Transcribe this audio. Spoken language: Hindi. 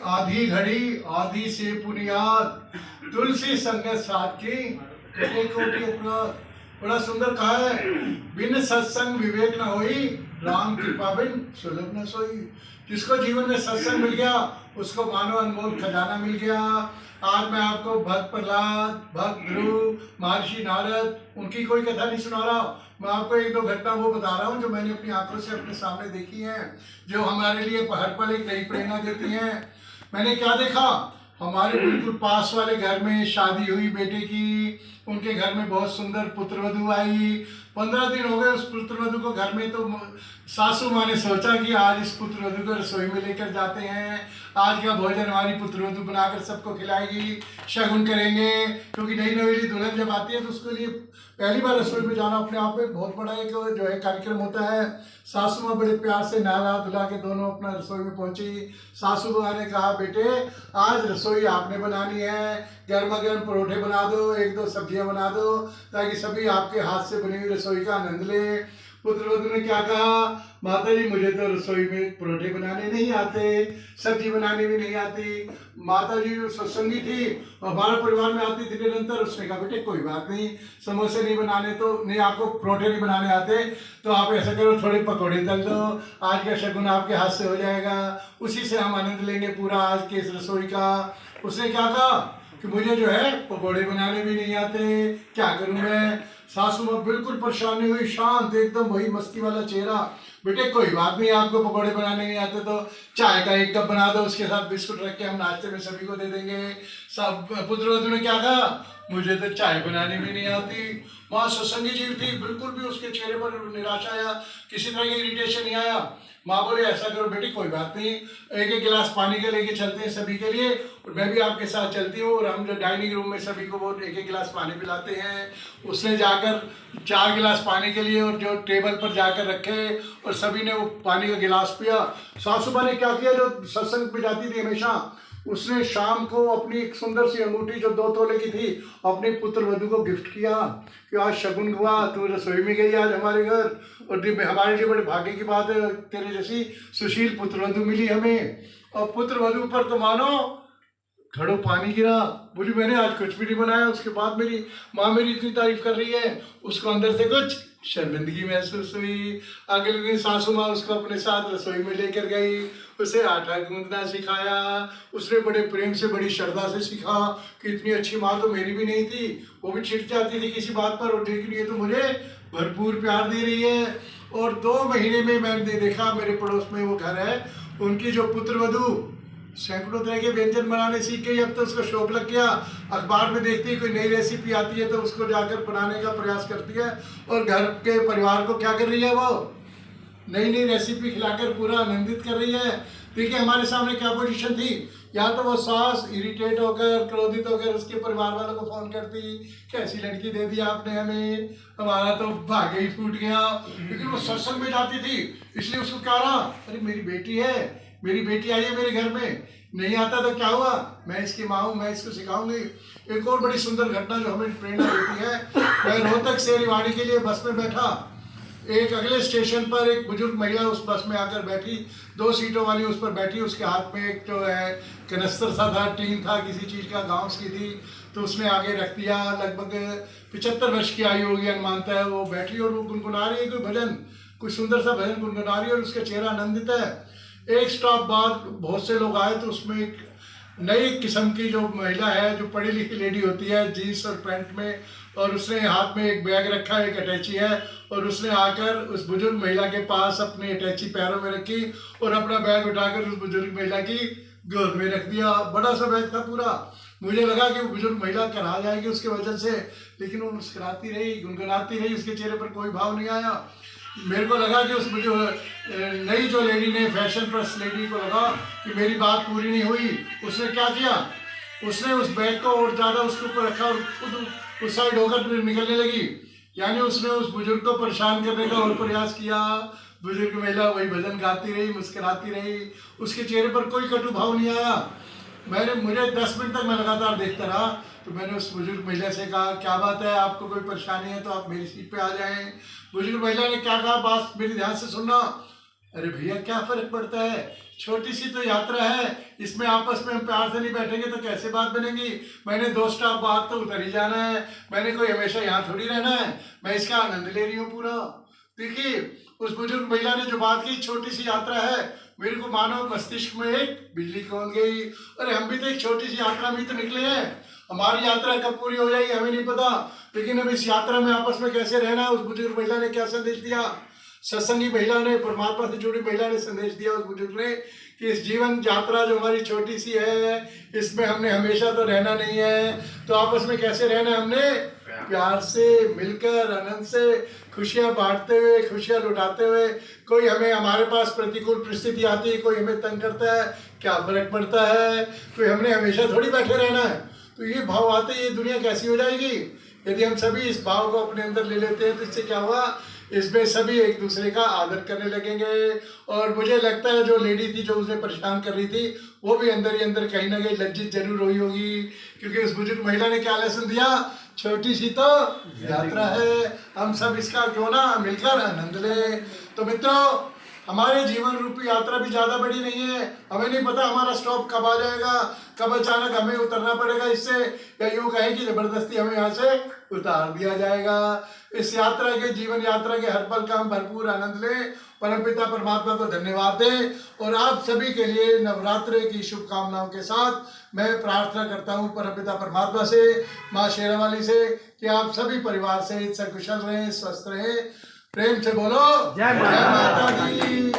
आधी घड़ी आधी से बुनियाद तुलसी संगत साथ की एक कोटि अपराध। बड़ा सुंदर कहा है, बिन सत्संग विवेक न होई, राम कृपा बिन सुलभ न सोई। जिसको जीवन में सत्संग मिल गया उसको मानो अनमोल खजाना मिल गया। आज मैं आपको भक्त प्रहलाद, भक्त ध्रुव, महर्षि नारद उनकी कोई कथा नहीं सुना रहा। मैं आपको एक दो घटना वो बता रहा हूँ जो मैंने अपनी आंखों से अपने सामने देखी हैं, जो हमारे लिए हर पल एक नई प्रेरणा देती हैं। मैंने क्या देखा, हमारे बिल्कुल पास वाले घर में शादी हुई बेटे की। उनके घर में बहुत सुंदर पुत्रवधू आई। 15 दिन हो गए उस पुत्रवधू को घर में। तो सासू माँ ने सोचा कि आज इस पुत्रवधू को रसोई में लेकर जाते हैं, आज का भोजन हमारी पुत्रवधू बनाकर सबको खिलाएगी, शगुन करेंगे। क्योंकि नई नवेली दुल्हन जब आती है तो उसके लिए पहली बार रसोई में जाना अपने आप में बहुत बड़ा एक जो है कार्यक्रम होता है। सासू माँ बड़े प्यार से नहला धुला के दोनों अपना रसोई में पहुंची। सासू माँ ने कहा, बेटे आज रसोई आपने बनानी है, गर्मा गर्म परोठे बना दो, एक दो सब्जियां बना दो, ताकि सभी आपके हाथ से बनी हुई रसोई का आनंद ले। पुत्रवधू ने क्या कहा, माता जी मुझे तो रसोई में परोठे बनाने नहीं आते, सब्जी बनाने भी नहीं आती। माता जी सत्संगी थी, हमारे परिवार में आती थी निरंतर। उसने कहा, बेटे कोई बात नहीं, समोसे नहीं बनाने तो नहीं, आपको परोठे नहीं बनाने आते तो आप ऐसा करो, थोड़े पकौड़े तल दो, आज का शगुन आपके हाथ से हो जाएगा, उसी से हम आनंद लेंगे पूरा आज के इस रसोई का। उसने क्या कहा कि मुझे जो है पकौड़े बनाने भी नहीं आते, क्या करूं मैं। सासू माँ बिल्कुल परेशान नहीं हुई, शांत एकदम, वही मस्ती वाला चेहरा। बेटे कोई बात नहीं, आपको पकौड़े बनाने नहीं आते तो चाय का एक कप बना दो, उसके साथ बिस्कुट रख के हम नाश्ते में सभी को दे देंगे। सब पुत्रवधू ने क्या कहा, मुझे तो चाय बनानी भी नहीं आती। माँ सत्संगी जीव थी, बिल्कुल भी उसके चेहरे पर निराशा या किसी तरह की इरिटेशन नहीं आया। माँ बोले, ऐसा करो बेटी कोई बात नहीं, एक एक गिलास पानी का लेके चलते हैं सभी के लिए, और मैं भी आपके साथ चलती हूँ। और हम जो डाइनिंग रूम में सभी को वो एक एक गिलास पानी पिलाते हैं। उसने जाकर 4 गिलास पानी के लिए और जो टेबल पर जाकर रखे, और सभी ने वो पानी का गिलास पिया। सासू माँ ने क्या किया, जो सत्संग में जाती थी हमेशा, उसने शाम को अपनी एक सुंदर सी अंगूठी जो 2 तोले की थी अपने पुत्रवधू को गिफ्ट किया कि आज शगुन हुआ, तू रसोई में गई आज हमारे घर, और हमारे लिए बड़े भाग्य की बात है, तेरे जैसी सुशील पुत्रवधू मिली हमें। और पुत्रवधू पर तो मानो घड़ों पानी गिरा। बोली, मैंने आज कुछ भी नहीं बनाया, उसके बाद मेरी माँ मेरी इतनी तारीफ कर रही है। उसको अंदर से कुछ शर्मिंदगी महसूस हुई। अगले दिन सासू माँ उसको अपने साथ रसोई में लेकर गई, उसे आटा गूंदना सिखाया। उसने बड़े प्रेम से, बड़ी श्रद्धा से सीखा कि इतनी अच्छी माँ तो मेरी भी नहीं थी, वो भी चिढ़ जाती थी किसी बात पर, और लेकिन ये तो मुझे भरपूर प्यार दे रही है। और 2 महीने में मैंने देखा, मेरे पड़ोस में वो घर है, उनकी जो पुत्रवधू सैकड़ों तरह के व्यंजन बनाने सीख गई। अब तो उसको शौक लग गया, अखबार में देखती है कोई नई रेसिपी आती है तो उसको जाकर बनाने का प्रयास करती है, और घर के परिवार को क्या कर रही है, वो नई नई रेसिपी खिलाकर पूरा आनंदित कर रही है। देखिए हमारे सामने क्या पोजीशन थी, या तो वो सास इरिटेट होकर, क्रोधित होकर उसके परिवार वालों को फोन करती, कैसी लड़की दे दी आपने हमें, हमारा तो भाग्य ही फूट गया। लेकिन वो सत्संग में जाती थी, इसलिए उसको क्या रहा, अरे मेरी बेटी है, मेरी बेटी आई है मेरे घर में, नहीं आता तो क्या हुआ, मैं इसकी माँ हूँ, मैं इसको सिखाऊंगी। एक और बड़ी सुंदर घटना जो हमें प्रेरणा देती है, मैं रोहतक से रेवाड़ी के लिए बस में बैठा। एक अगले स्टेशन पर एक बुजुर्ग महिला उस बस में आकर बैठी, 2 सीटों वाली उस पर बैठी। उसके हाथ में एक जो है कनस्तर सा था, टीन था किसी चीज़ का, गाँव की थी, तो उसने आगे रख दिया। लगभग 75 वर्ष की आयु होगी अनुमानता है। वो बैठी और वो गुनगुना रही है कोई भजन, कोई सुंदर सा भजन गुनगुना रही है, और उसका चेहरा आनंदित है। एक स्टॉप बाद बहुत से लोग आए, तो उसमें एक नई किस्म की जो महिला है, जो पढ़ी लिखी लेडी होती है, जीन्स और पैंट में, और उसने हाथ में एक बैग रखा है, एक अटैची है, और उसने आकर उस बुजुर्ग महिला के पास अपनी अटैची पैरों में रखी और अपना बैग उठाकर उस बुजुर्ग महिला की गोद में रख दिया। बड़ा सा बैग था पूरा। मुझे लगा कि वो बुजुर्ग महिला करा जाएगी उसके वजह से, लेकिन वो मुस्कुराती रही, गुनगुनाती रही, उसके चेहरे पर कोई भाव नहीं आया। मेरे को लगा कि उस जो नई जो लेडी ने, फैशन प्लस लेडी को लगा कि मेरी बात पूरी नहीं हुई। उसने क्या किया, उसने उस बैग को और ज़्यादा उसके ऊपर रखा और खुद उस साइड होकर निकलने लगी। यानी उसने उस बुजुर्ग को परेशान करने का और प्रयास किया। बुजुर्ग महिला वही भजन गाती रही, मुस्कुराती रही, उसके चेहरे पर कोई कटु भाव नहीं आया। मुझे 10 मिनट तक मैं लगातार देखता रहा। तो मैंने उस बुजुर्ग महिला से कहा, क्या बात है, आपको कोई परेशानी है तो आप मेरी सीट पे आ जाएं। बुजुर्ग महिला ने क्या कहा, बात मेरी ध्यान से सुनना। अरे भैया क्या फर्क पड़ता है, छोटी सी तो यात्रा है, इसमें आपस में हम प्यार से नहीं बैठेंगे तो कैसे बात बनेगी। मैंने 2 स्टॉप बाद तो उधर ही जाना है, मैंने कोई हमेशा यहाँ थोड़ी रहना है, मैं इसका आनंद ले रही हूँ पूरा। देखिए उस बुजुर्ग महिला ने जो बात की, छोटी सी यात्रा है, मेरे को मानो मस्तिष्क में एक बिजली कौन गई। अरे हम भी तो एक छोटी सी यात्रा में तो निकले हैं, हमारी यात्रा कब पूरी हो जाएगी हमें नहीं पता, लेकिन अब इस यात्रा में आपस में कैसे रहना है। उस बुजुर्ग महिला ने क्या संदेश दिया, सत्संगी महिला ने, परमात्मा से जुड़ी महिला ने संदेश दिया उस बुजुर्ग ने कि इस जीवन यात्रा जो हमारी छोटी सी है, इसमें हमने हमेशा तो रहना नहीं है, तो आपस में कैसे रहना है, हमने प्यार से मिलकर आनंद से खुशियां बांटते हुए, खुशियां लुटाते हुए। कोई हमें, हमारे पास प्रतिकूल परिस्थिति आती है, कोई हमें तंग करता है, क्या फर्क पड़ता है, कोई हमने हमेशा थोड़ी बैठे रहना है। तो ये भाव आते ही ये दुनिया कैसी हो जाएगी। यदि हम सभी इस भाव को अपने अंदर ले लेते हैं तो इससे क्या हुआ, इसमें सभी एक दूसरे का आदर करने लगेंगे। और मुझे लगता है जो लेडी थी जो उसे परेशान कर रही थी, वो भी अंदर ही अंदर कहीं ना कहीं लज्जित जरूर हुई होगी, क्योंकि उस बुजुर्ग महिला ने क्या लेसन दिया, छोटी सी तो यात्रा है, हम सब इसका क्यों ना मिलकर आनंद ले। तो मित्रों, हमारे जीवन रूपी यात्रा भी ज्यादा बड़ी नहीं है, हमें नहीं पता हमारा स्टॉप कब आ जाएगा, कब अचानक हमें उतरना पड़ेगा इससे, या यूं कहें कि जबरदस्ती हमें यहाँ से उतार दिया जाएगा। इस यात्रा के, जीवन यात्रा के हर पल का हम भरपूर आनंद लें, परमपिता परमात्मा को धन्यवाद दें। और आप सभी के लिए नवरात्रि की शुभकामनाओं के साथ मैं प्रार्थना करता हूँ परमपिता परमात्मा से, माँ शेरावाली से, कि आप सभी परिवार से सकुशल रहें, स्वस्थ रहें। प्रेम से बोलो जय माता दी।